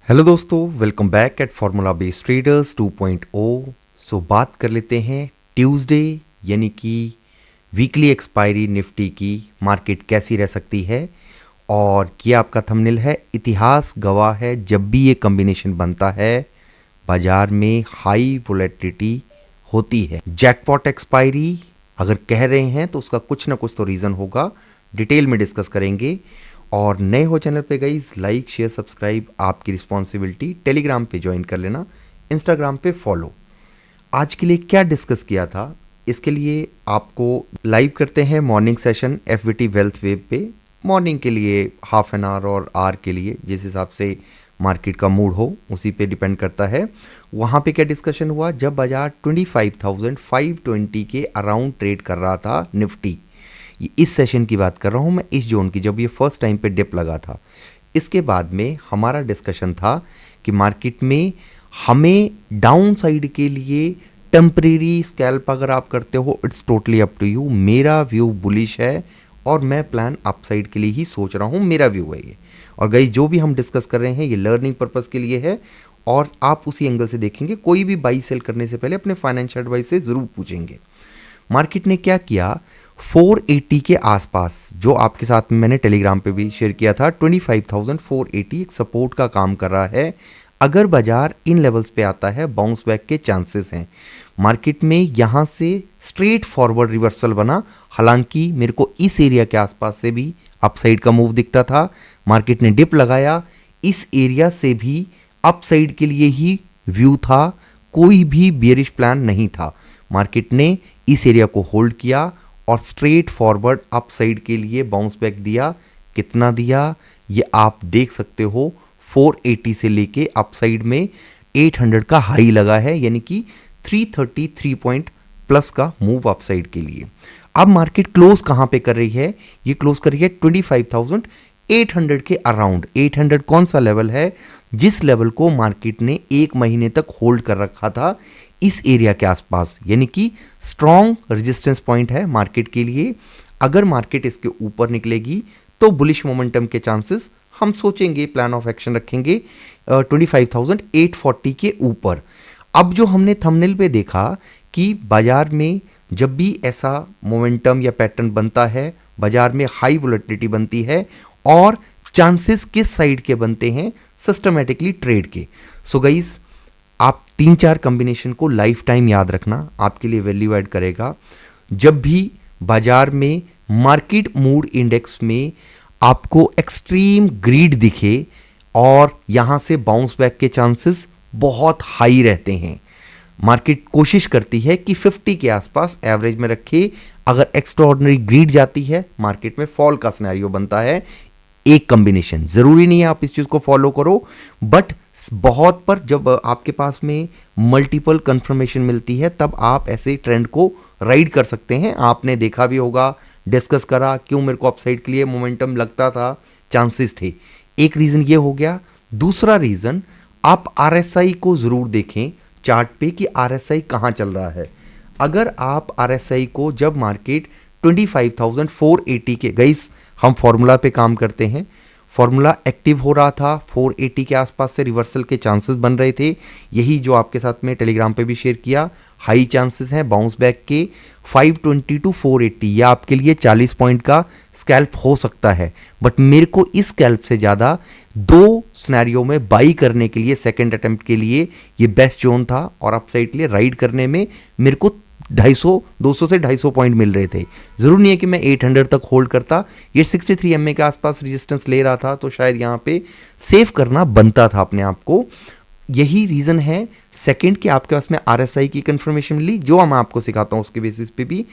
Hello दोस्तों, welcome back at formula based traders 2.0। सो बात कर लेते हैं ट्यूसडे यानी कि वीकली एक्सपायरी निफ्टी की मार्केट कैसी रह सकती है। और ये आपका थंबनेल है। इतिहास गवाह है, जब भी ये कॉम्बिनेशन बनता है बाजार में हाई वोलेटिलिटी होती है। जैकपॉट एक्सपायरी अगर कह रहे हैं तो उसका कुछ ना कुछ तो रीज़न होगा, डिटेल में डिस्कस करेंगे। और नए हो चैनल पे गाइस, लाइक शेयर सब्सक्राइब आपकी रिस्पॉन्सिबिलिटी। टेलीग्राम पे ज्वाइन कर लेना, इंस्टाग्राम पे फॉलो। आज के लिए क्या डिस्कस किया था, इसके लिए आपको लाइव करते हैं मॉर्निंग सेशन एफवीटी वेल्थ वेब पे। मॉर्निंग के लिए हाफ एन आवर और आवर के लिए जिस हिसाब से मार्केट का मूड हो उसी पे डिपेंड करता है। वहाँ पे क्या डिस्कशन हुआ, जब बाजार 25,520 के अराउंड ट्रेड कर रहा था निफ्टी। ये इस सेशन की बात कर रहा हूँ मैं, इस जोन की, जब ये फर्स्ट टाइम पे डिप लगा था। इसके बाद में हमारा डिस्कशन था कि मार्केट में हमें डाउन साइड के लिए टेम्परेरी स्कैल्प अगर आप करते हो, it's totally up to you. मेरा व्यू बुलिश है और मैं प्लान अपसाइड के लिए ही सोच रहा हूँ, मेरा व्यू है ये। और गाइस, जो भी हम डिस्कस कर रहे हैं ये लर्निंग पर्पस के लिए है और आप उसी एंगल से देखेंगे। कोई भी बाई सेल करने से पहले अपने फाइनेंशियल एडवाइस से ज़रूर पूछेंगे। मार्केट ने क्या किया, 480 के आसपास, जो आपके साथ में मैंने टेलीग्राम पे भी शेयर किया था, 25,480 एक सपोर्ट का काम कर रहा है। अगर बाजार इन लेवल्स पे आता है, बाउंस बैक के चांसेस हैं। मार्केट में यहाँ से स्ट्रेट फॉरवर्ड रिवर्सल बना, हालांकि मेरे को इस एरिया के आसपास से भी अपसाइड का मूव दिखता था। मार्केट ने डिप लगाया, इस एरिया से भी अपसाइड के लिए ही व्यू था, कोई भी बेयरिश प्लान नहीं था। मार्केट ने इस एरिया को होल्ड किया और स्ट्रेट फॉरवर्ड अपसाइड के लिए बाउंस बैक दिया। कितना दिया ये आप देख सकते हो, 480 से लेके अपसाइड में 800 का हाई लगा है, यानी कि 333 पॉइंट प्लस का मूव अपसाइड के लिए। अब मार्केट क्लोज कहां पे कर रही है, ये क्लोज कर रही है 25,800 के अराउंड। 800 कौन सा लेवल है, जिस लेवल को मार्केट ने एक महीने तक होल्ड कर रखा था इस एरिया के आसपास, यानी कि स्ट्रॉन्ग रेजिस्टेंस पॉइंट है मार्केट के लिए। अगर मार्केट इसके ऊपर निकलेगी तो बुलिश मोमेंटम के चांसेस हम सोचेंगे, प्लान ऑफ एक्शन रखेंगे 25,840 के ऊपर। अब जो हमने थंबनेल पे देखा कि बाजार में जब भी ऐसा मोमेंटम या पैटर्न बनता है, बाजार में हाई वोलेटिलिटी बनती है और चांसेस किस साइड के बनते हैं, सिस्टमेटिकली ट्रेड के। सो गाइस, आप 3-4 कॉम्बिनेशन को लाइफ टाइम याद रखना, आपके लिए वैल्यू ऐड करेगा। जब भी बाजार में मार्केट मूड इंडेक्स में आपको एक्सट्रीम ग्रीड दिखे और यहां से बाउंस बैक के चांसेस बहुत हाई रहते हैं, मार्केट कोशिश करती है कि 50 के आसपास एवरेज में रखे। अगर एक्स्ट्राऑर्डिनरी ग्रीड जाती है, मार्केट में फॉल का सिनेरियो बनता है। एक कॉम्बिनेशन, जरूरी नहीं है आप इस चीज को फॉलो करो, बट बहुत पर जब आपके पास में मल्टीपल कंफर्मेशन मिलती है तब आप ऐसे ट्रेंड को राइड कर सकते हैं। आपने देखा भी होगा, डिस्कस करा क्यों मेरे को अपसाइड के लिए मोमेंटम लगता था, चांसेस थे। एक रीजन ये हो गया। दूसरा रीजन, आप आरएसआई को जरूर देखें चार्ट पे कि आरएसआई कहां चल रहा है। अगर आप आरएसआई को, जब मार्केट 25,480 के, गाइस हम फॉर्मूला पे काम करते हैं, फॉर्मूला एक्टिव हो रहा था, 480 के आसपास से रिवर्सल के चांसेस बन रहे थे। यही जो आपके साथ में टेलीग्राम पे भी शेयर किया, हाई चांसेस हैं बाउंस बैक के 520 टू 480। यह आपके लिए 40 पॉइंट का स्कैल्प हो सकता है, बट मेरे को इस स्कैल्प से ज़्यादा 2 सिनेरियो में बाई करने के लिए, सेकेंड अटेम्प्ट के लिए ये बेस्ट जोन था। और अपसाइड के लिए राइड करने में मेरे को 200 से 250 पॉइंट मिल रहे थे। जरूर नहीं है कि मैं 800 तक होल्ड करता, ये 63 एमए के आसपास रेजिस्टेंस ले रहा था, तो शायद यहाँ पे सेव करना बनता था अपने आप को। यही रीजन है सेकंड कि आपके पास में आरएसआई की कंफर्मेशन मिली, जो मैं आपको सिखाता हूँ उसके बेसिस पे भी।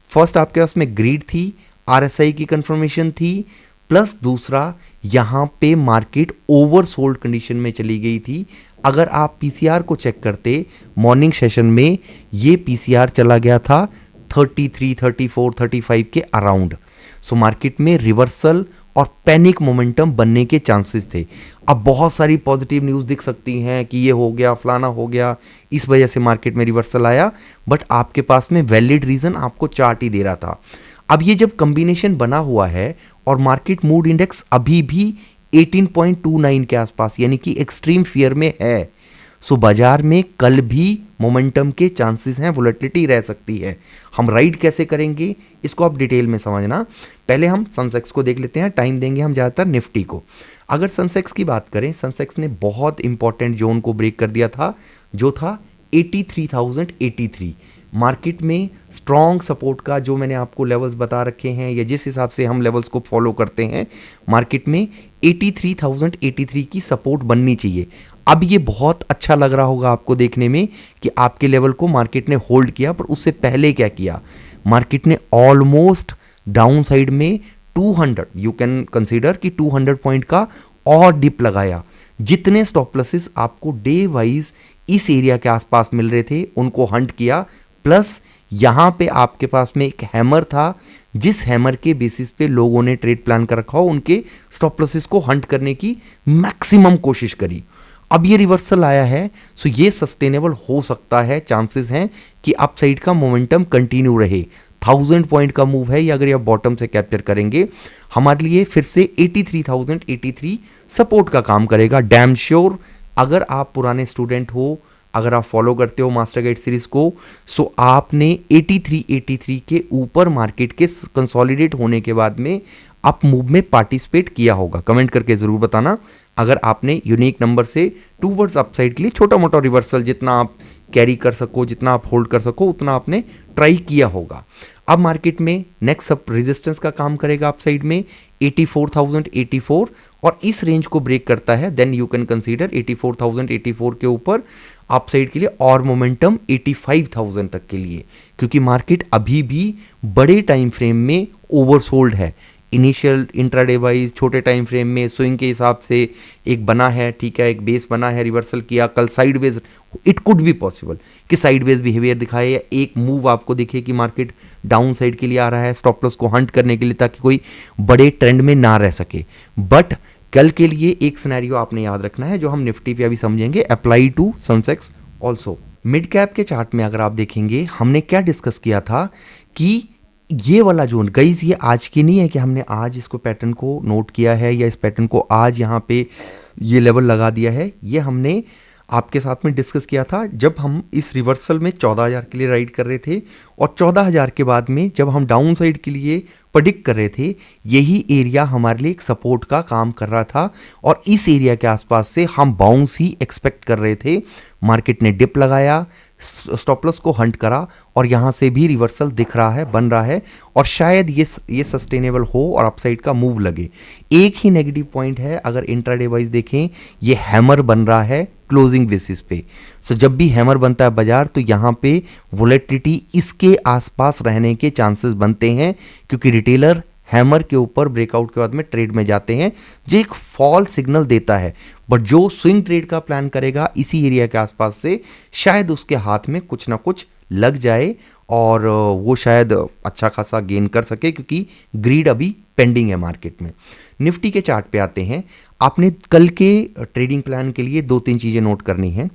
फर्स्ट आपके पास में ग्रीड थी, आरएसआई की कंफर्मेशन थी, प्लस दूसरा यहाँ पे मार्केट ओवरसोल्ड कंडीशन में चली गई थी। अगर आप पीसीआर को चेक करते मॉर्निंग सेशन में, ये पीसीआर चला गया था 33, 34, 35 के अराउंड। सो मार्केट में रिवर्सल और पैनिक मोमेंटम बनने के चांसेस थे। अब बहुत सारी पॉजिटिव न्यूज़ दिख सकती हैं कि ये हो गया, फलाना हो गया, इस वजह से मार्केट में रिवर्सल आया, बट आपके पास में वैलिड रीज़न आपको चार्ट ही दे रहा था। अब ये जब कॉम्बिनेशन बना हुआ है और मार्केट मूड इंडेक्स अभी भी 18.29 के आसपास, यानी कि एक्सट्रीम फियर में है। सो बाजार में कल भी मोमेंटम के चांसेस हैं, वोलेटिलिटी रह सकती है। हम राइड कैसे करेंगे इसको आप डिटेल में समझना। पहले हम सेंसेक्स को देख लेते हैं, टाइम देंगे हम ज़्यादातर निफ्टी को। अगर सेंसेक्स की बात करें, सेंसेक्स ने बहुत इंपॉर्टेंट जोन को ब्रेक कर दिया था, जो था 83,083। मार्केट में स्ट्रॉन्ग सपोर्ट का जो मैंने आपको लेवल्स बता रखे हैं, या जिस हिसाब से हम लेवल्स को फॉलो करते हैं, मार्केट में 83,083 की सपोर्ट बननी चाहिए। अब ये बहुत अच्छा लग रहा होगा आपको देखने में कि आपके लेवल को मार्केट ने होल्ड किया, पर उससे पहले क्या किया, मार्केट ने ऑलमोस्ट डाउन साइड में 200, यू कैन कंसीडर कि 200 पॉइंट का और डिप लगाया। जितने स्टॉप लॉसेस आपको डे वाइज इस एरिया के आसपास मिल रहे थे उनको हंट किया, प्लस यहाँ पे आपके पास में एक हैमर था, जिस हैमर के बेसिस पे लोगों ने ट्रेड प्लान कर रखा हो, उनके स्टॉप लॉसेस को हंट करने की मैक्सिमम कोशिश करी। अब ये रिवर्सल आया है, सो ये सस्टेनेबल हो सकता है, चांसेस हैं कि अपसाइड का मोमेंटम कंटिन्यू रहे। 1000 पॉइंट का मूव है, या अगर ये बॉटम से कैप्चर करेंगे हमारे लिए फिर से 83,083 सपोर्ट का काम करेगा, डैम श्योर। अगर आप पुराने स्टूडेंट हो, अगर आप फॉलो करते हो मास्टर गाइड सीरीज को, सो आपने 83 के ऊपर मार्केट के कंसोलिडेट होने के बाद में अप मूव में पार्टिसिपेट किया होगा। कमेंट करके ज़रूर बताना अगर आपने यूनिक नंबर से टूवर्ड्स अपसाइड के लिए छोटा मोटा रिवर्सल जितना आप कैरी कर सको, जितना आप होल्ड कर सको, उतना आपने ट्राई किया होगा। अब मार्केट में नेक्स्ट सब रेजिस्टेंस का काम करेगा अपसाइड में 84,084, और इस रेंज को ब्रेक करता है देन यू कैन कंसीडर 84,084 के ऊपर अपसाइड के लिए और मोमेंटम 85,000 तक के लिए, क्योंकि मार्केट अभी भी बड़े टाइम फ्रेम में ओवरसोल्ड है। इनिशियल इंट्राडे वाइज छोटे टाइम फ्रेम में स्विंग के हिसाब से एक बना है, ठीक है, एक बेस बना है, रिवर्सल किया, कल sideways, it could be possible कि साइडवेज बिहेवियर दिखाए, या एक मूव आपको दिखे कि मार्केट डाउन साइड के लिए आ रहा है स्टॉप लॉस को हंट करने के लिए, ताकि कोई बड़े ट्रेंड में ना रह सके। बट कल के लिए एक सिनेरियो आपने याद रखना है जो हम निफ्टी पे अभी समझेंगे, apply to Sensex also. Mid cap के चार्ट में अगर आप देखेंगे हमने क्या डिस्कस किया था कि ये वाला जोन, गाइस ये आज की नहीं है कि हमने आज इसको पैटर्न को नोट किया है या इस पैटर्न को आज यहाँ पे ये लेवल लगा दिया है, ये हमने आपके साथ में डिस्कस किया था जब हम इस रिवर्सल में 14,000 के लिए राइड कर रहे थे, और 14,000 के बाद में जब हम डाउन साइड के लिए प्रेडिक्ट कर रहे थे, यही एरिया हमारे लिए एक सपोर्ट का काम कर रहा था, और इस एरिया के आसपास से हम बाउंस ही एक्सपेक्ट कर रहे थे। मार्केट ने डिप लगाया, स्टॉप लॉस को हंट करा, और यहाँ से भी रिवर्सल दिख रहा है, बन रहा है, और शायद ये सस्टेनेबल हो और अपसाइड का मूव लगे। एक ही नेगेटिव पॉइंट है, अगर इंट्राडे वाइज देखें, ये हैमर बन रहा है क्लोजिंग बेसिस पे। सो जब भी हैमर बनता है बाजार, तो यहाँ पे वोलेटिलिटी इसके आसपास रहने के चांसेस बनते हैं, क्योंकि रिटेलर हैमर के ऊपर ब्रेकआउट के बाद में ट्रेड में जाते हैं, जो एक फॉल सिग्नल देता है। बट जो स्विंग ट्रेड का प्लान करेगा इसी एरिया के आसपास से, शायद उसके हाथ में कुछ ना कुछ लग जाए और वो शायद अच्छा खासा गेन कर सके, क्योंकि ग्रीड अभी पेंडिंग है मार्केट में। निफ्टी के चार्ट पे आते हैं। आपने कल के ट्रेडिंग प्लान के लिए 2-3 चीज़ें नोट करनी है।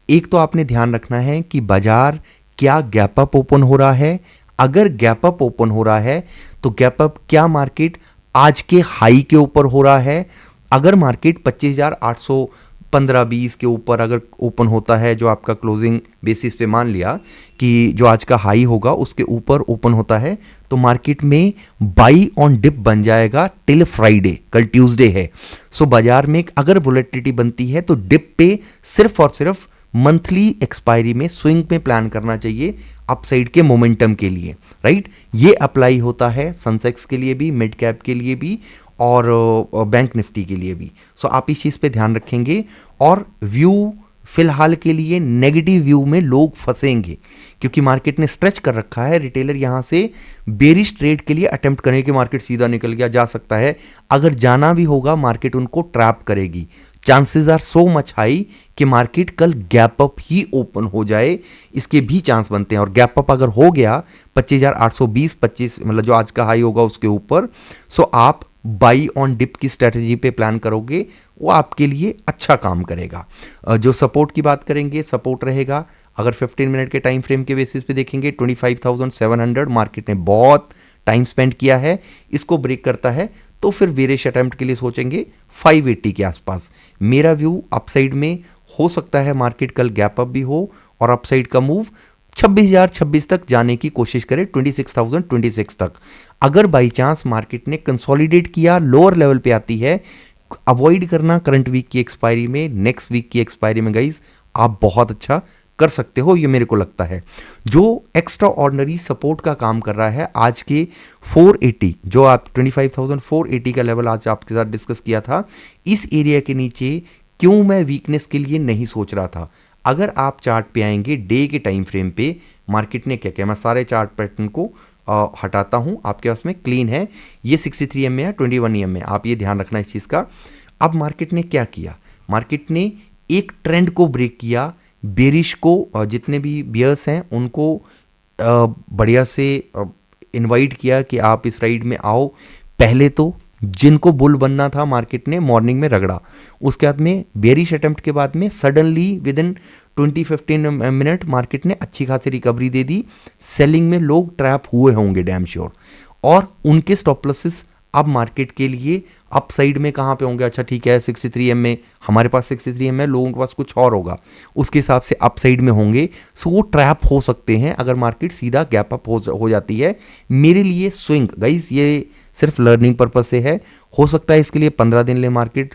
एक तो आपने ध्यान रखना है कि बाजार क्या गैप अप ओपन हो रहा है। अगर गैप अप ओपन हो रहा है तो गैप अप क्या मार्केट आज के हाई के ऊपर हो रहा है। अगर मार्केट 25,815-20 के ऊपर अगर ओपन होता है, जो आपका क्लोजिंग बेसिस पे मान लिया कि जो आज का हाई होगा उसके ऊपर ओपन होता है, तो मार्केट में बाई ऑन डिप बन जाएगा टिल फ्राइडे। कल ट्यूसडे है, सो बाजार में अगर वोलेटिलिटी बनती है तो डिप पे सिर्फ और सिर्फ मंथली एक्सपायरी में स्विंग में प्लान करना चाहिए अपसाइड के मोमेंटम के लिए, राइट। ये अप्लाई होता है सेंसेक्स के लिए भी, मिड कैप के लिए भी, और बैंक निफ्टी के लिए भी। सो आप इस चीज़ पे ध्यान रखेंगे। और व्यू फिलहाल के लिए नेगेटिव व्यू में लोग फंसेंगे, क्योंकि मार्केट ने स्ट्रेच कर रखा है। रिटेलर यहाँ से बेरिश ट्रेड के लिए अटेम्प्ट करें कि मार्केट सीधा निकल गया, जा सकता है। अगर जाना भी होगा, मार्केट उनको ट्रैप करेगी। Chances are so much high कि मार्केट कल गैप अप ही ओपन हो जाए, इसके भी चांस बनते हैं। और गैप अप अगर हो गया 25,820-25, मतलब जो आज का हाई होगा उसके ऊपर, सो आप बाई ऑन डिप की स्ट्रेटजी पे प्लान करोगे, वो आपके लिए अच्छा काम करेगा। जो सपोर्ट की बात करेंगे, सपोर्ट रहेगा अगर 15 मिनट के टाइम फ्रेम के बेसिस पे देखेंगे 25,700। मार्केट ने बहुत टाइम स्पेंड किया है, इसको ब्रेक करता है तो फिर बेरिश अटेम्प्ट के लिए सोचेंगे 580 के आसपास। मेरा व्यू अपसाइड में हो सकता है मार्केट कल गैप अप भी हो और अपसाइड का मूव 26,026 तक जाने की कोशिश करे, 26,026 तक। अगर बाई चांस मार्केट ने कंसोलिडेट किया, लोअर लेवल पे आती है, अवॉइड करना करंट वीक की एक्सपायरी में, नेक्स्ट वीक की एक्सपायरी में गाइस आप बहुत अच्छा कर सकते हो, ये मेरे को लगता है। जो एक्स्ट्रा ऑर्डिनरी सपोर्ट का काम कर रहा है आज के 480, जो आप 25,480 का लेवल आज आपके साथ डिस्कस किया था, इस एरिया के नीचे क्यों मैं वीकनेस के लिए नहीं सोच रहा था। अगर आप चार्ट पे आएंगे डे के टाइम फ्रेम पे, मार्केट ने क्या किया, मैं सारे चार्ट पैटर्न को हटाता हूं, आपके पास में क्लीन है, ये 63 EM में है, 21 EM में, आप ये ध्यान रखना इस चीज़ का। अब मार्केट ने क्या किया, मार्केट ने एक ट्रेंड को ब्रेक किया, बेरिश को, जितने भी बियर्स हैं उनको बढ़िया से इनवाइट किया कि आप इस राइड में आओ। पहले तो जिनको बुल बनना था मार्केट ने मॉर्निंग में रगड़ा, उसके बाद में बेरिश अटेम्प्ट के बाद में suddenly with in 20-15 minute market ने अच्छी खासी रिकवरी दे दी। सेलिंग में लोग ट्रैप हुए होंगे डैम श्योर, और उनके स्टॉप लॉसेस अब मार्केट के लिए अप साइड में कहाँ पे होंगे, अच्छा ठीक है 63 EM में, हमारे पास 63 EM है, लोगों के पास कुछ और होगा, उसके हिसाब से अप साइड में होंगे। सो वो ट्रैप हो सकते हैं अगर मार्केट सीधा गैप अप हो जाती है। मेरे लिए स्विंग गाइस ये सिर्फ लर्निंग पर्पज से है, हो सकता है इसके लिए 15 दिन ले मार्केट,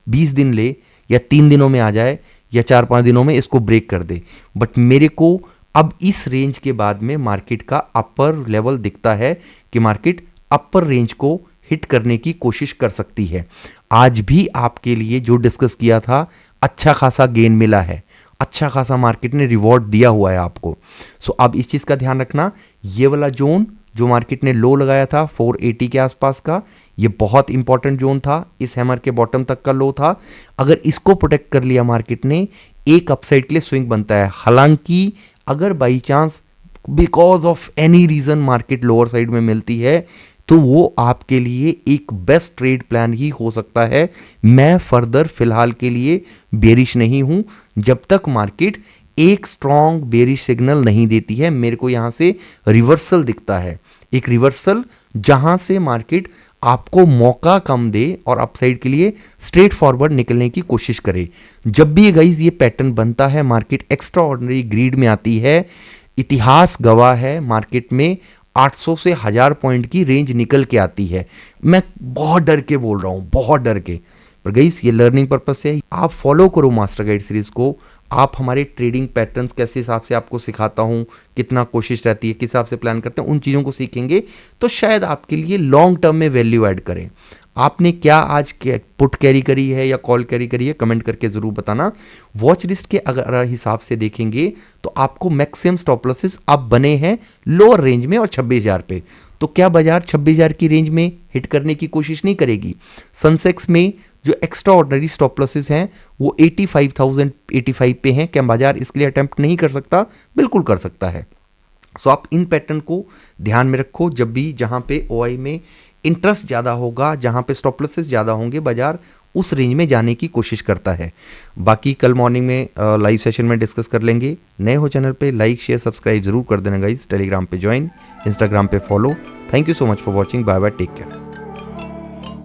20 दिन ले, या 3 दिनों में आ जाए, या 4-5 दिनों में इसको ब्रेक कर दे। बट मेरे को अब इस रेंज के बाद में मार्केट का अपर लेवल दिखता है कि मार्केट अपर रेंज को हिट करने की कोशिश कर सकती है। आज भी आपके लिए जो डिस्कस किया था अच्छा खासा गेन मिला है, अच्छा खासा मार्केट ने रिवॉर्ड दिया हुआ है आपको। सो अब इस चीज़ का ध्यान रखना, ये वाला जोन जो मार्केट ने लो लगाया था 480 के आसपास का, ये बहुत इंपॉर्टेंट जोन था, इस हैमर के बॉटम तक का लो था। अगर इसको प्रोटेक्ट कर लिया मार्केट ने, एक अपसाइड के लिए स्विंग बनता है। हालांकि अगर by chance because of any reason market lower side में मिलती है, तो वो आपके लिए एक बेस्ट ट्रेड प्लान ही हो सकता है। मैं फर्दर फिलहाल के लिए बेरिश नहीं हूं जब तक मार्केट एक स्ट्रॉन्ग बेरिश सिग्नल नहीं देती है। मेरे को यहां से रिवर्सल दिखता है, एक रिवर्सल जहां से मार्केट आपको मौका कम दे और अपसाइड के लिए स्ट्रेट फॉरवर्ड निकलने की कोशिश करे। जब भी गाइज ये पैटर्न बनता है, मार्केट एक्स्ट्रा ऑर्डिनरी ग्रीड में आती है। इतिहास गवाह है, मार्केट में 800 से 1000 पॉइंट की रेंज निकल के आती है। मैं बहुत डर के बोल रहा हूं, बहुत डर के, पर गाइस ये लर्निंग पर्पस से आप फॉलो करो मास्टर गाइड सीरीज को। आप हमारे ट्रेडिंग पैटर्न्स कैसे हिसाब से आपको सिखाता हूं, कितना कोशिश रहती है, किस हिसाब से प्लान करते हैं, उन चीज़ों को सीखेंगे तो शायद आपके लिए लॉन्ग टर्म में वैल्यू ऐड करें। आपने क्या आज पुट कैरी करी है या कॉल कैरी करी है, कमेंट करके ज़रूर बताना। वॉच लिस्ट के अगर हिसाब से देखेंगे तो आपको मैक्सिमम स्टॉप लॉसेस अब बने हैं लोअर रेंज में और 26,000 पे। तो क्या बाजार 26,000 की रेंज में हिट करने की कोशिश नहीं करेगी? सेंसेक्स में जो एक्स्ट्रा ऑर्डिनरी स्टॉप लॉसेस हैं वो 85,085 पे हैं। क्या बाजार इसके लिए अटेम्प्ट नहीं कर सकता? बिल्कुल कर सकता है। सो आप इन पैटर्न को ध्यान में रखो, जब भी जहां पे ओआई में इंटरेस्ट ज़्यादा होगा, जहां पे स्टॉप लॉसेस ज़्यादा होंगे, बाजार उस रेंज में जाने की कोशिश करता है। बाकी कल मॉर्निंग में लाइव सेशन में डिस्कस कर लेंगे। नए हो चैनल पे लाइक शेयर सब्सक्राइब जरूर कर देना गाइस। टेलीग्राम पे ज्वाइन, इंस्टाग्राम पे follow. Thank you so much for watching. Bye bye, take care.